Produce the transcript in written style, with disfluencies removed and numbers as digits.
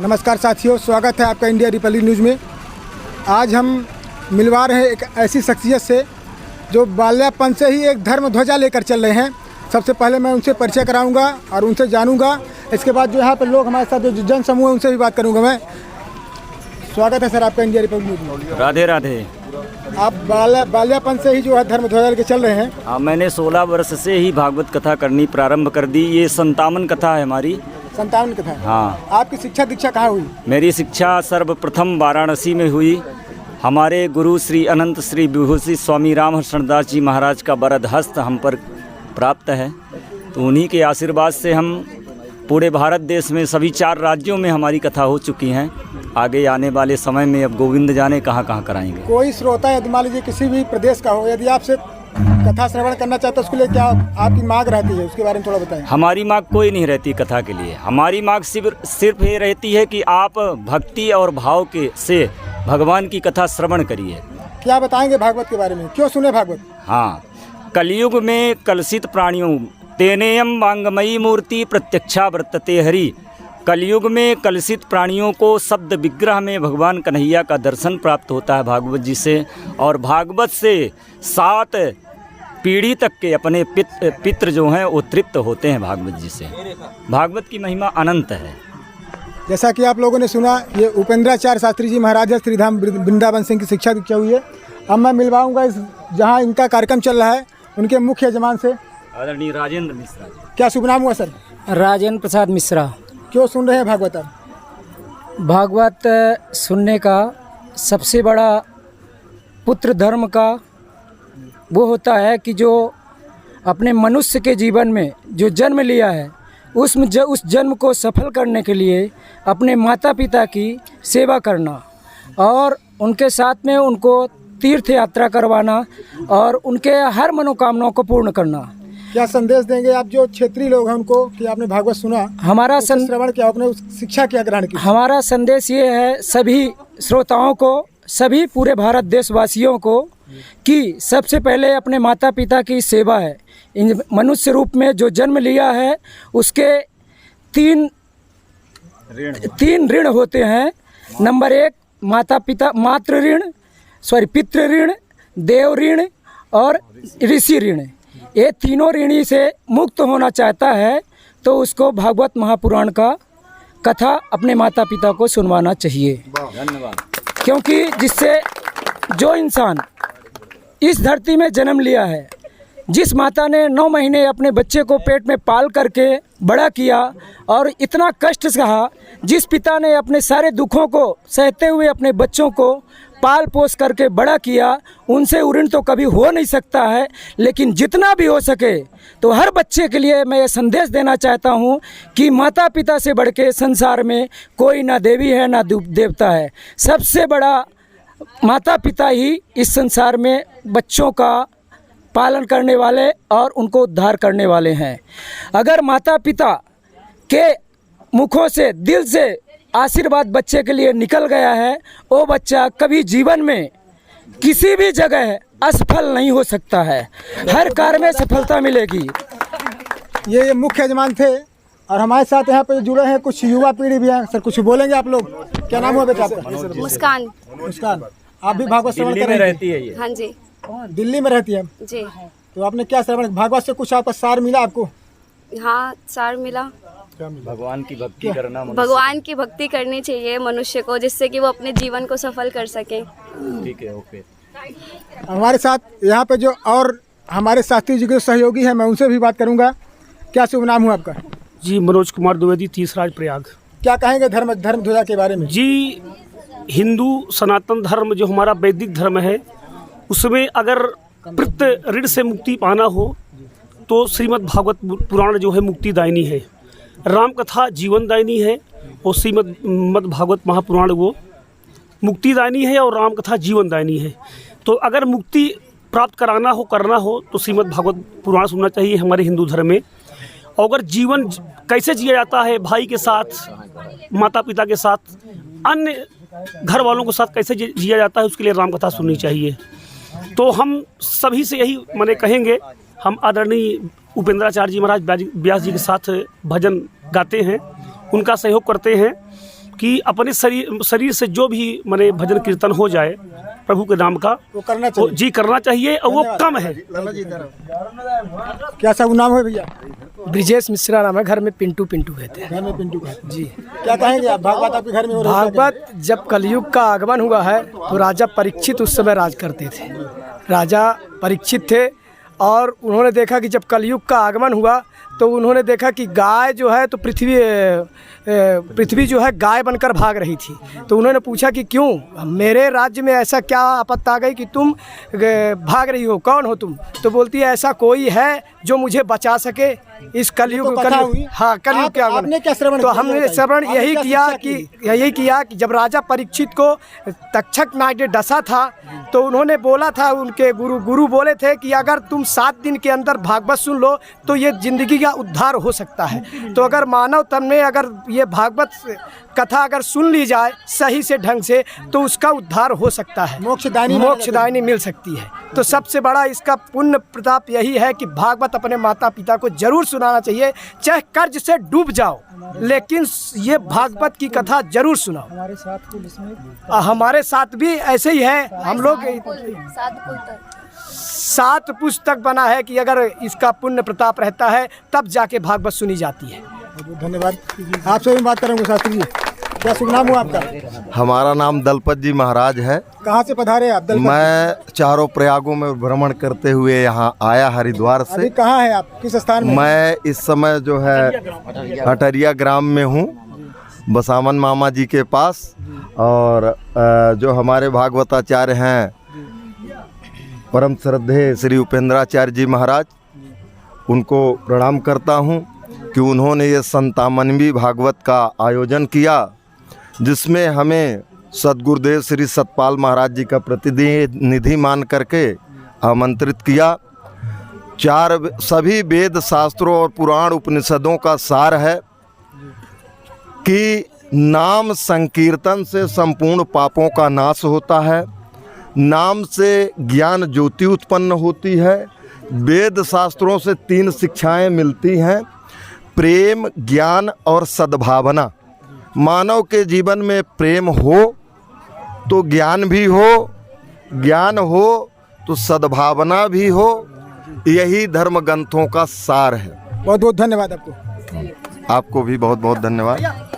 नमस्कार साथियों, स्वागत है आपका इंडिया रिपब्लिक न्यूज़ में। आज हम मिलवा रहे हैं एक ऐसी शख्सियत से जो बाल्यापन से ही एक धर्म ध्वजा लेकर चल रहे हैं। सबसे पहले मैं उनसे परिचय कराऊंगा और उनसे जानूंगा। इसके बाद जो यहाँ पर लोग हमारे साथ जो जन समूह है उनसे भी बात करूँगा मैं। स्वागत है सर आपका इंडिया रिपब्लिक न्यूज़ में। राधे राधे। आप बाल्यापन से ही जो है धर्म ध्वजा लेकर चल रहे हैं। हाँ, मैंने 16 वर्ष से ही भागवत कथा करनी प्रारंभ कर दी। ये 57 कथा है हमारी। 57 कथा। हाँ। आपकी शिक्षा दीक्षा कहाँ हुई? मेरी शिक्षा सर्वप्रथम वाराणसी में हुई। हमारे गुरु श्री अनंत श्री विभूषित स्वामी रामहर्षण दास जी महाराज का वरद हस्त हम पर प्राप्त है। तो उन्हीं के आशीर्वाद से हम पूरे भारत देश में सभी 4 राज्यों में हमारी कथा हो चुकी हैं। आगे आने वाले समय में अब गोविंद जाने कहाँ कहाँ कराएंगे। कोई श्रोता यदि मान लीजिए किसी भी प्रदेश का हो, यदि आपसे कथा श्रवण करना चाहता है उसके लिए क्या आपकी मांग रहती है, उसके बारे में थोड़ा बताएं। हमारी मांग कोई नहीं रहती कथा के लिए। हमारी मांग सिर्फ ये रहती है कि आप भक्ति और भाव के से भगवान की कथा श्रवण करिए। क्या बताएंगे भागवत के बारे में, क्यों सुने भागवत? हाँ, कलयुग में कलुषित प्राणियों तेनेयम वांगमयी मूर्ति प्रत्यक्षा वर्तते हरि। कलयुग में कलुषित प्राणियों को शब्द विग्रह में भगवान कन्हैया का दर्शन प्राप्त होता है भागवत जी से। और भागवत से 7 पीढ़ी तक के अपने पितृ जो हैं वो तृप्त होते हैं भागवत जी से। भागवत की महिमा अनंत है। जैसा कि आप लोगों ने सुना, ये उपेंद्राचार्य शास्त्री जी महाराज श्रीधाम वृंदावन सिंह की शिक्षा दीक्षा हुई है। अब मैं मिलवाऊंगा जहाँ इनका कार्यक्रम चल रहा है उनके मुख्य यजमान से, आदरणीय राजेंद्र मिश्रा। क्या शुभ नाम हुआ सर? राजेंद्र प्रसाद मिश्रा। क्यों सुन रहे हैं भागवत? भागवत सुनने का सबसे बड़ा पुत्र धर्म का वो होता है कि जो अपने मनुष्य के जीवन में जो जन्म लिया है उस जन्म को सफल करने के लिए अपने माता पिता की सेवा करना और उनके साथ में उनको तीर्थ यात्रा करवाना और उनके हर मनोकामनाओं को पूर्ण करना। क्या संदेश देंगे आप जो क्षेत्रीय लोग हैं उनको कि आपने भागवत सुना, हमारा श्रवण किया, आपने शिक्षा क्या ग्रहण की? हमारा संदेश ये है सभी श्रोताओं को, सभी पूरे भारत देशवासियों को कि सबसे पहले अपने माता पिता की सेवा है। इन मनुष्य रूप में जो जन्म लिया है उसके 3 ऋण होते हैं। नंबर 1 माता पिता पितृ ऋण, देव ऋण और ऋषि ऋण। ये तीनों ऋणी से मुक्त होना चाहता है तो उसको भागवत महापुराण का कथा अपने माता पिता को सुनवाना चाहिए। धन्यवाद। क्योंकि जिससे जो इंसान इस धरती में जन्म लिया है, जिस माता ने 9 महीने अपने बच्चे को पेट में पाल करके बड़ा किया और इतना कष्ट सहा, जिस पिता ने अपने सारे दुखों को सहते हुए अपने बच्चों को पाल पोस करके बड़ा किया, उनसे ऋण तो कभी हो नहीं सकता है। लेकिन जितना भी हो सके तो हर बच्चे के लिए मैं ये संदेश देना चाहता हूँ कि माता पिता से बढ़ के संसार में कोई ना देवी है ना देवता है। सबसे बड़ा माता पिता ही इस संसार में बच्चों का पालन करने वाले और उनको उद्धार करने वाले हैं। अगर माता पिता के मुखों से, दिल से आशीर्वाद बच्चे के लिए निकल गया है, वो बच्चा कभी जीवन में किसी भी जगह असफल नहीं हो सकता है, हर कार्य में सफलता मिलेगी। ये मुख्य यजमान थे और हमारे साथ यहाँ पे जुड़े हैं कुछ युवा पीढ़ी भी हैं। सर कुछ बोलेंगे आप लोग? क्या नाम हुआ बेटा आपका? मुस्कान। मुस्कान, आप भी भागवत श्रवण कर रहती है ये? हाँ जी। दिल्ली में रहती है जी। तो आपने क्या श्रवण भागवत से कुछ आपका सार मिला आपको? हाँ, सार मिला। भगवान की भक्ति करना, भगवान की भक्ति करनी चाहिए मनुष्य को, जिससे कि वो अपने जीवन को सफल कर सके। ठीक है, ओके। हमारे साथ यहाँ पे जो और हमारे शास्त्री जी के सहयोगी हैं, मैं उनसे भी बात करूँगा। क्या शुभ नाम हुआ आपका? जी, मनोज कुमार द्विवेदी, तीसराज प्रयाग। क्या कहेंगे धर्म ध्वजा के बारे में? जी, हिंदू सनातन धर्म जो हमारा वैदिक धर्म है उसमें अगर पितृ ऋण से मुक्ति पाना हो तो श्रीमद् भागवत पुराण जो है मुक्तिदायिनी है। राम कथा जीवनदायिनी है और श्रीमद् भागवत महापुराण वो मुक्तिदायिनी है और राम कथा जीवनदायिनी है। तो अगर मुक्ति प्राप्त करना हो तो श्रीमद् भागवत पुराण सुनना चाहिए हमारे हिंदू धर्म में। और अगर जीवन कैसे जिया जाता है, भाई के साथ, माता पिता के साथ, अन्य घर वालों के साथ कैसे जिया जाता है, उसके लिए राम कथा सुननी चाहिए। तो हम सभी से यही मैंने कहेंगे, हम आदरणीय उपेंद्राचार्य जी महाराज व्यास जी के साथ भजन गाते हैं, उनका सहयोग करते हैं कि अपने शरीर से जो भी माने भजन कीर्तन हो जाए प्रभु के नाम का वो करना वो चाहिए। जी करना चाहिए, और वो कम है। क्या सब नाम है भैया? ब्रिजेश मिश्रा नाम है, घर में पिंटू पिंटू कहते हैं। घर में पिंटू का जी। क्या कहेंगे आप, भागवत आपके घर में हो रही है? भागवत जब कलयुग का आगमन हुआ है तो राजा परीक्षित उस समय राज करते थे। राजा परीक्षित थे और उन्होंने देखा कि जब कलयुग का आगमन हुआ तो उन्होंने देखा कि गाय जो है तो पृथ्वी जो है गाय बनकर भाग रही थी। तो उन्होंने पूछा कि क्यों, मेरे राज्य में ऐसा क्या आपत्ति आ गई कि तुम भाग रही हो, कौन हो तुम? तो बोलती है ऐसा कोई है जो मुझे बचा सके इस कलयुग तो कथा हुई। हाँ, कलयुग के आपने आगमन। क्या श्रवण तो किया? हमने श्रवण आपने यही क्या किया कि जब राजा परीक्षित को तक्षक नाग ने डसा था तो उन्होंने बोला था, उनके गुरु बोले थे कि अगर तुम 7 दिन के अंदर भागवत सुन लो तो ये जिंदगी का उद्धार हो सकता है। तो अगर मानव तन में अगर ये भागवत कथा अगर सुन ली जाए सही से ढंग से तो उसका उद्धार हो सकता है, मोक्षदायिनी मिल सकती है। तो सबसे बड़ा इसका पुण्य प्रताप यही है कि भागवत अपने माता पिता को जरूर सुनाना चाहिए, चाहे कर्ज से डूब जाओ लेकिन ये भागवत की कथा जरूर सुनाओ। हमारे साथ भी ऐसे ही है, हम लोग 7 पुस्तक बना है कि अगर इसका पुण्य प्रताप रहता है तब जाके भागवत सुनी जाती है। धन्यवाद। आपसे भी बात करेंगे शास्त्री जी। क्या शुभ नाम हुआ आपका? हमारा नाम दलपत जी महाराज है। कहाँ से पधारे आप? दलपत? मैं चारों प्रयागों में भ्रमण करते हुए यहाँ आया हरिद्वार अभी से। कहाँ है आप, किस स्थान में? मैं इस समय जो है अटरिया ग्राम में हूँ, बसावन मामा जी के पास। और जो हमारे भागवताचार्य हैं परम श्रद्धेय श्री उपेंद्राचार्य जी महाराज, उनको प्रणाम करता हूँ कि उन्होंने ये 57वीं भागवत का आयोजन किया, जिसमें हमें सद्गुरुदेव श्री सतपाल महाराज जी का प्रतिनिधि मान करके आमंत्रित किया। सभी वेद शास्त्रों और पुराण उपनिषदों का सार है कि नाम संकीर्तन से संपूर्ण पापों का नाश होता है, नाम से ज्ञान ज्योति उत्पन्न होती है। वेद शास्त्रों से 3 शिक्षाएं मिलती हैं, प्रेम, ज्ञान और सद्भावना। मानव के जीवन में प्रेम हो तो ज्ञान भी हो, ज्ञान हो तो सद्भावना भी हो। यही धर्म ग्रंथों का सार है। बहुत बहुत धन्यवाद आपको। आपको भी बहुत बहुत धन्यवाद।